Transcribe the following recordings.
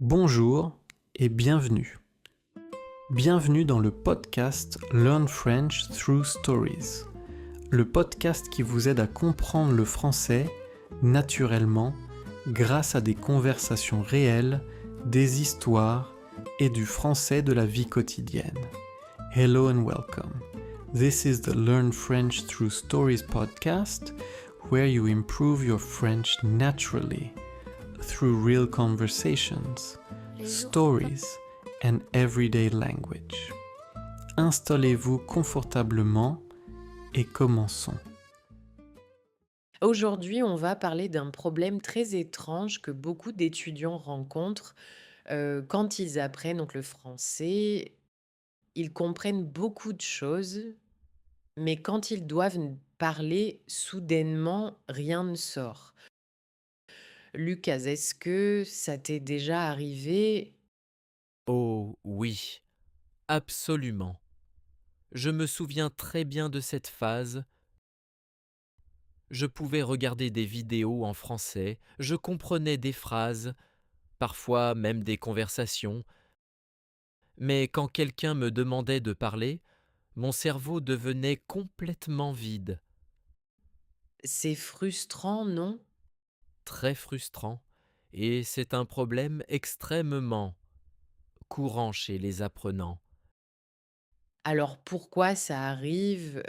Bonjour et bienvenue. Bienvenue dans le podcast Learn French Through Stories, le podcast qui vous aide à comprendre le français naturellement grâce à des conversations réelles, des histoires et du français de la vie quotidienne. Hello and welcome. This is the Learn French Through Stories podcast where you improve your French naturally through real conversations, stories and everyday language. Installez-vous confortablement et commençons. Aujourd'hui, on va parler d'un problème très étrange que beaucoup d'étudiants rencontrent quand ils apprennent donc le français. Ils comprennent beaucoup de choses, mais quand ils doivent parler, soudainement, rien ne sort. Lucas, est-ce que ça t'est déjà arrivé? Oh oui, absolument. Je me souviens très bien de cette phase. Je pouvais regarder des vidéos en français, je comprenais des phrases, parfois même des conversations, mais quand quelqu'un me demandait de parler, mon cerveau devenait complètement vide, C'est frustrant, non? très frustrant, et c'est un problème extrêmement courant chez les apprenants. Alors pourquoi ça arrive?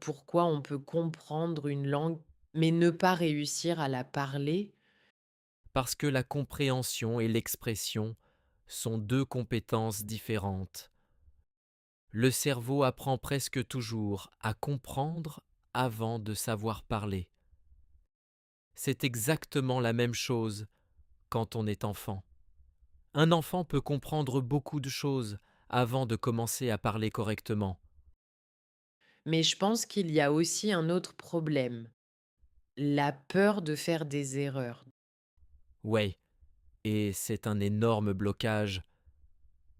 Pourquoi on peut comprendre une langue, mais ne pas réussir à la parler? Parce que la compréhension et l'expression sont deux compétences différentes. Le cerveau apprend presque toujours à comprendre avant de savoir parler. C'est exactement la même chose quand on est enfant. Un enfant peut comprendre beaucoup de choses avant de commencer à parler correctement. Mais je pense qu'il y a aussi un autre problème. La peur de faire des erreurs. Ouais, et c'est un énorme blocage.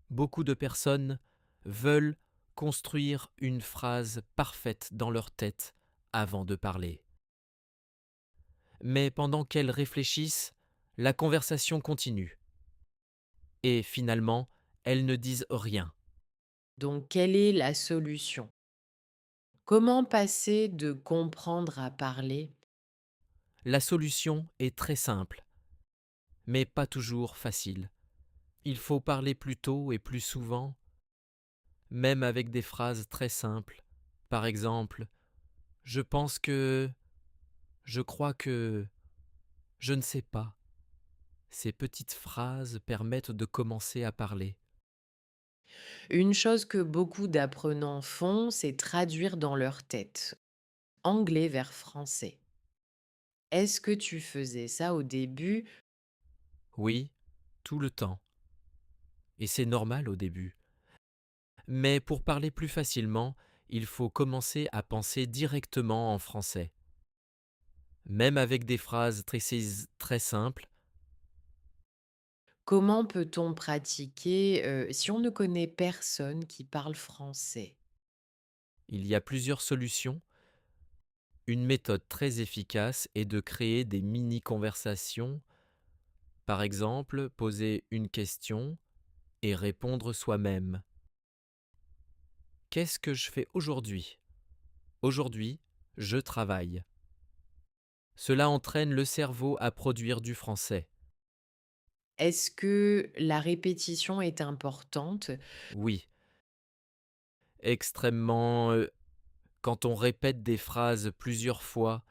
Beaucoup de personnes veulent construire une phrase parfaite dans leur tête avant de parler. Mais pendant qu'elles réfléchissent, la conversation continue. Et finalement, elles ne disent rien. Donc, quelle est la solution? Comment passer de comprendre à parler? La solution est très simple, mais pas toujours facile. Il faut parler plus tôt et plus souvent, même avec des phrases très simples. Par exemple, je pense que, je crois que, je ne sais pas. Ces petites phrases permettent de commencer à parler. Une chose que beaucoup d'apprenants font, c'est traduire dans leur tête, anglais vers français. Est-ce que tu faisais ça au début? Oui, tout le temps. Et c'est normal au début. Mais pour parler plus facilement, il faut commencer à penser directement en français. Même avec des phrases très simples, Comment peut-on pratiquer si on ne connaît personne qui parle français? il y a plusieurs solutions. Une méthode très efficace est de créer des mini-conversations. Par exemple, poser une question et répondre soi-même. Qu'est-ce que je fais aujourd'hui? Aujourd'hui, je travaille. Cela entraîne le cerveau à produire du français. Est-ce que la répétition est importante? Oui, extrêmement. Quand on répète des phrases plusieurs fois,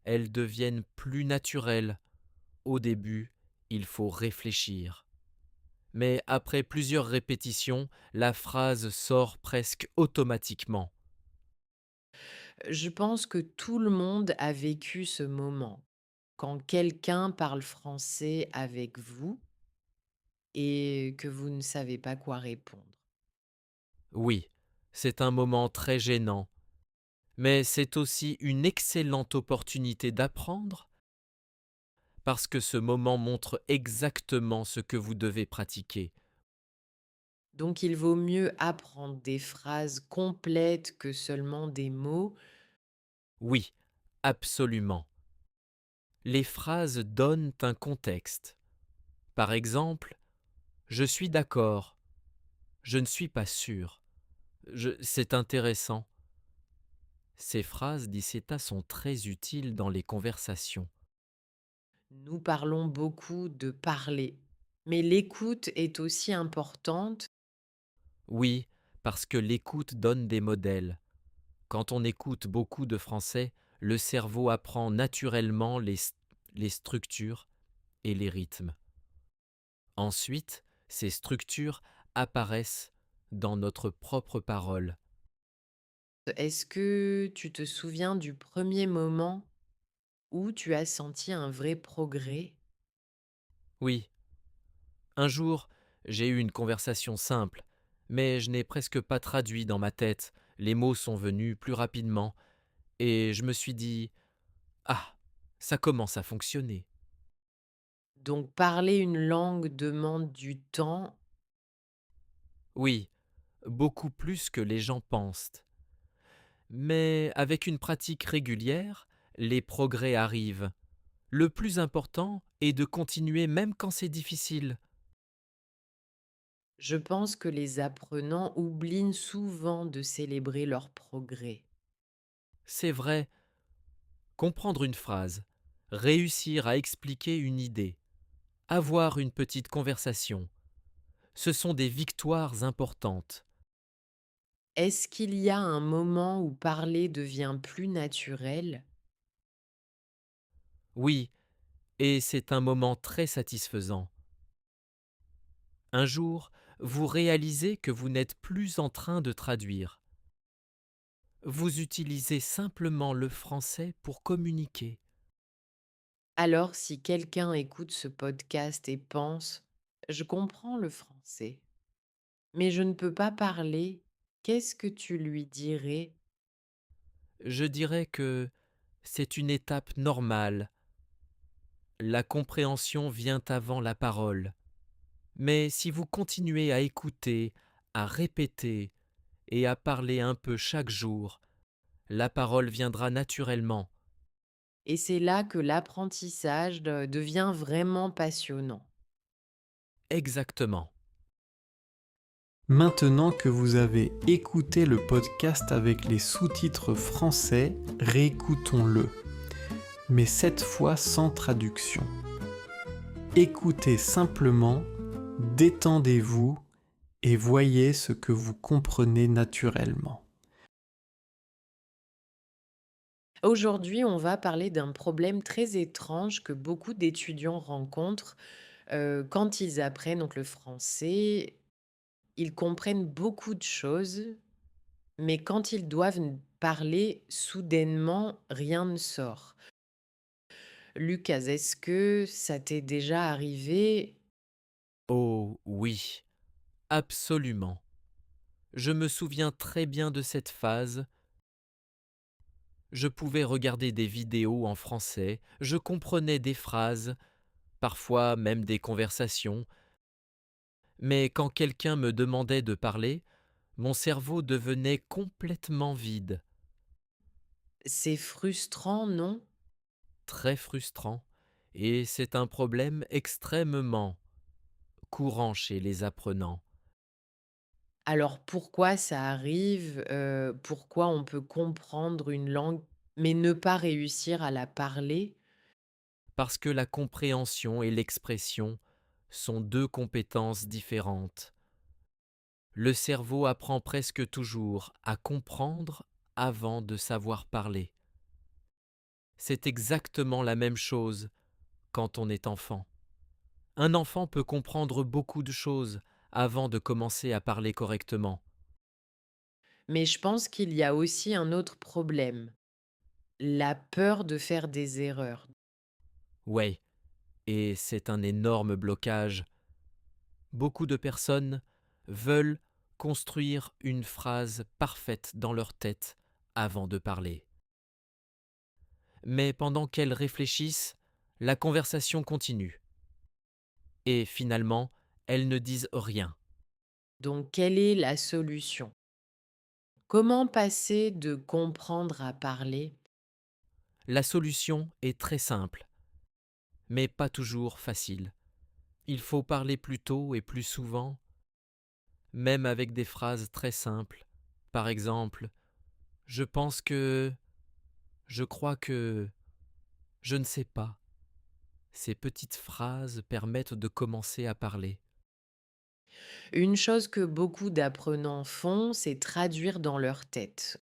elles deviennent plus naturelles. Au début, il faut réfléchir. Mais après plusieurs répétitions, la phrase sort presque automatiquement. Je pense que tout le monde a vécu ce moment. Quand quelqu'un parle français avec vous et que vous ne savez pas quoi répondre. Oui, c'est un moment très gênant, mais c'est aussi une excellente opportunité d'apprendre parce que ce moment montre exactement ce que vous devez pratiquer. Donc il vaut mieux apprendre des phrases complètes que seulement des mots. Oui, absolument. Les phrases donnent un contexte. Par exemple, je suis d'accord, je ne suis pas sûr, c'est intéressant. Ces phrases d'Iceta sont très utiles dans les conversations. Nous parlons beaucoup de parler, mais l'écoute est aussi importante. Oui, parce que l'écoute donne des modèles. Quand on écoute beaucoup de français, le cerveau apprend naturellement les structures et les rythmes. Ensuite, ces structures apparaissent dans notre propre parole. Est-ce que tu te souviens du premier moment où tu as senti un vrai progrès? Oui, un jour, j'ai eu une conversation simple, mais je n'ai presque pas traduit dans ma tête. Les mots sont venus plus rapidement, et je me suis dit: Ah, ça commence à fonctionner. Donc parler une langue demande du temps. Oui, beaucoup plus que les gens pensent. Mais avec une pratique régulière, les progrès arrivent. Le plus important est de continuer même quand c'est difficile. Je pense que les apprenants oublient souvent de célébrer leurs progrès. C'est vrai, comprendre une phrase, réussir à expliquer une idée, avoir une petite conversation, ce sont des victoires importantes. Est-ce qu'il y a un moment où parler devient plus naturel? Oui, et c'est un moment très satisfaisant. Un jour, vous réalisez que vous n'êtes plus en train de traduire. Vous utilisez simplement le français pour communiquer. Alors si quelqu'un écoute ce podcast et pense: «Je comprends le français, mais je ne peux pas parler», qu'est-ce que tu lui dirais? Je dirais que c'est une étape normale. La compréhension vient avant la parole. Mais si vous continuez à écouter, à répéter et à parler un peu chaque jour, la parole viendra naturellement. Et c'est là que l'apprentissage devient vraiment passionnant. Exactement. Maintenant que vous avez écouté le podcast avec les sous-titres français, réécoutons-le, mais cette fois sans traduction. Écoutez simplement, détendez-vous et voyez ce que vous comprenez naturellement. Aujourd'hui, on va parler d'un problème très étrange que beaucoup d'étudiants rencontrent quand ils apprennent donc le français. Ils comprennent beaucoup de choses, mais quand ils doivent parler, soudainement, rien ne sort. Lucas, est-ce que ça t'est déjà arrivé? Oh oui, absolument. Je me souviens très bien de cette phase. Je pouvais regarder des vidéos en français, je comprenais des phrases, parfois même des conversations, mais quand quelqu'un me demandait de parler, mon cerveau devenait complètement vide, C'est frustrant, non? très frustrant, et c'est un problème extrêmement courant chez les apprenants, Alors pourquoi ça arrive? Pourquoi on peut comprendre une langue, mais ne pas réussir à la parler? parce que la compréhension et l'expression sont deux compétences différentes. Le cerveau apprend presque toujours à comprendre avant de savoir parler. C'est exactement la même chose quand on est enfant. Un enfant peut comprendre beaucoup de choses avant de commencer à parler correctement. Mais je pense qu'il y a aussi un autre problème, la peur de faire des erreurs. Ouais, et c'est un énorme blocage. Beaucoup de personnes veulent construire une phrase parfaite dans leur tête avant de parler. Mais pendant qu'elles réfléchissent, la conversation continue. Et finalement, elles ne disent rien. Donc quelle est la solution? Comment passer de comprendre à parler? La solution est très simple, mais pas toujours facile. Il faut parler plus tôt et plus souvent, même avec des phrases très simples. Par exemple, je pense que, je crois que, je ne sais pas. Ces petites phrases permettent de commencer à parler. Une chose que beaucoup d'apprenants font, c'est traduire dans leur tête,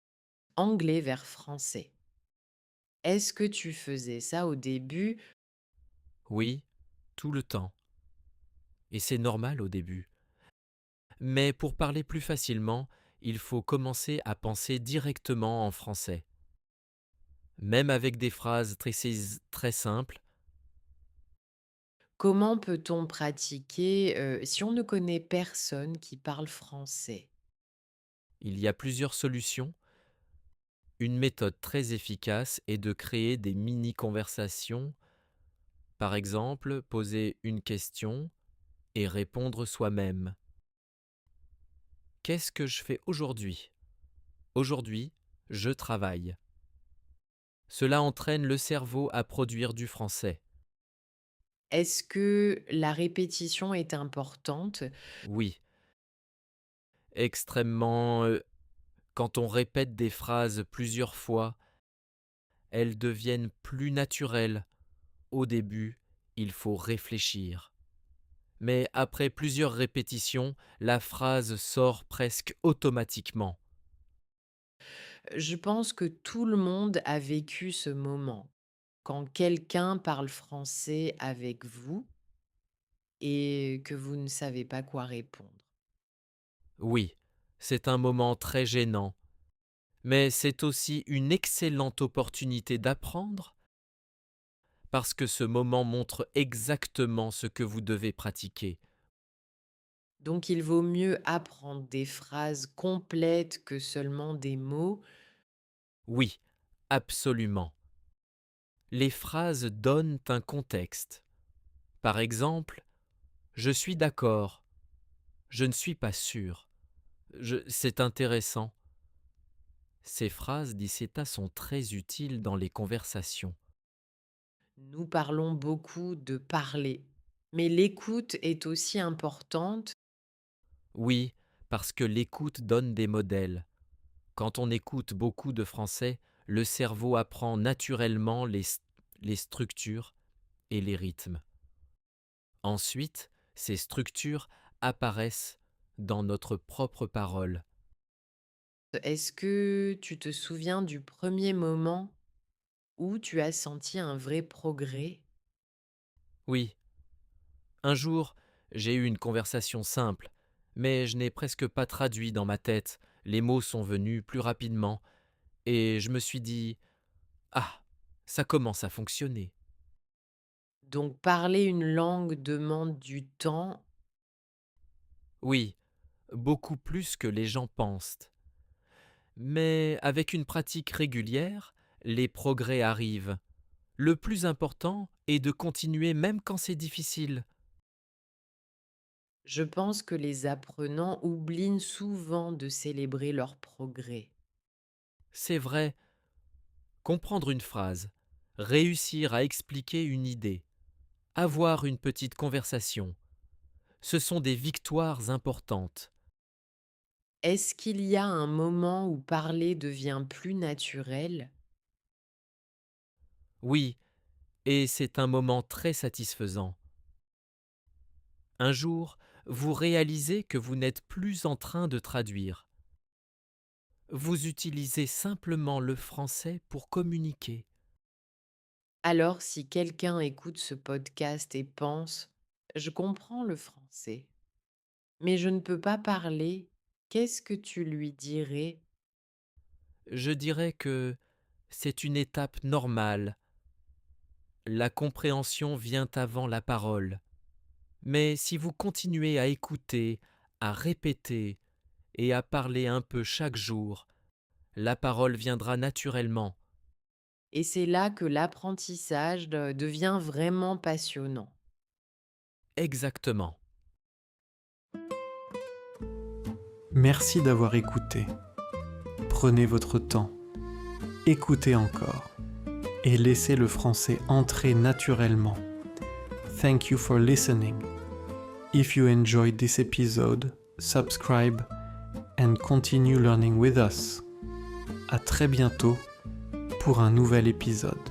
anglais vers français. Est-ce que tu faisais ça au début? Oui, tout le temps. Et c'est normal au début. Mais pour parler plus facilement, il faut commencer à penser directement en français. Même avec des phrases très simples, Comment peut-on pratiquer si on ne connaît personne qui parle français? il y a plusieurs solutions. Une méthode très efficace est de créer des mini-conversations. Par exemple, poser une question et répondre soi-même. Qu'est-ce que je fais aujourd'hui? Aujourd'hui, je travaille. Cela entraîne le cerveau à produire du français. Est-ce que la répétition est importante? Oui, extrêmement. Quand on répète des phrases plusieurs fois, elles deviennent plus naturelles. Au début, il faut réfléchir. Mais après plusieurs répétitions, la phrase sort presque automatiquement. Je pense que tout le monde a vécu ce moment. Quand quelqu'un parle français avec vous et que vous ne savez pas quoi répondre. Oui, c'est un moment très gênant, mais c'est aussi une excellente opportunité d'apprendre parce que ce moment montre exactement ce que vous devez pratiquer. Donc il vaut mieux apprendre des phrases complètes que seulement des mots. Oui, absolument. Les phrases donnent un contexte. Par exemple, je suis d'accord, je ne suis pas sûr, c'est intéressant. Ces phrases d'Iceta sont très utiles dans les conversations. Nous parlons beaucoup de parler, mais l'écoute est aussi importante. Oui, parce que l'écoute donne des modèles. Quand on écoute beaucoup de français, le cerveau apprend naturellement les structures et les rythmes. Ensuite, ces structures apparaissent dans notre propre parole. Est-ce que tu te souviens du premier moment où tu as senti un vrai progrès? Oui, un jour, j'ai eu une conversation simple, mais je n'ai presque pas traduit dans ma tête. Les mots sont venus plus rapidement, et je me suis dit ah, ça commence à fonctionner. Donc parler une langue demande du temps. Oui, beaucoup plus que les gens pensent. Mais avec une pratique régulière, les progrès arrivent. Le plus important est de continuer même quand c'est difficile. Je pense que les apprenants oublient souvent de célébrer leurs progrès. C'est vrai, comprendre une phrase, réussir à expliquer une idée, avoir une petite conversation, ce sont des victoires importantes. Est-ce qu'il y a un moment où parler devient plus naturel? Oui, et c'est un moment très satisfaisant. Un jour, vous réalisez que vous n'êtes plus en train de traduire. Vous utilisez simplement le français pour communiquer. Alors si quelqu'un écoute ce podcast et pense: «Je comprends le français, mais je ne peux pas parler», qu'est-ce que tu lui dirais? Je dirais que c'est une étape normale. La compréhension vient avant la parole. Mais si vous continuez à écouter, à répéter et à parler un peu chaque jour, la parole viendra naturellement. Et c'est là que l'apprentissage devient vraiment passionnant. Exactement. Merci d'avoir écouté. Prenez votre temps. Écoutez encore. Et laissez le français entrer naturellement. Thank you for listening. If you enjoyed this episode, subscribe and continue learning with us. À très bientôt pour un nouvel épisode.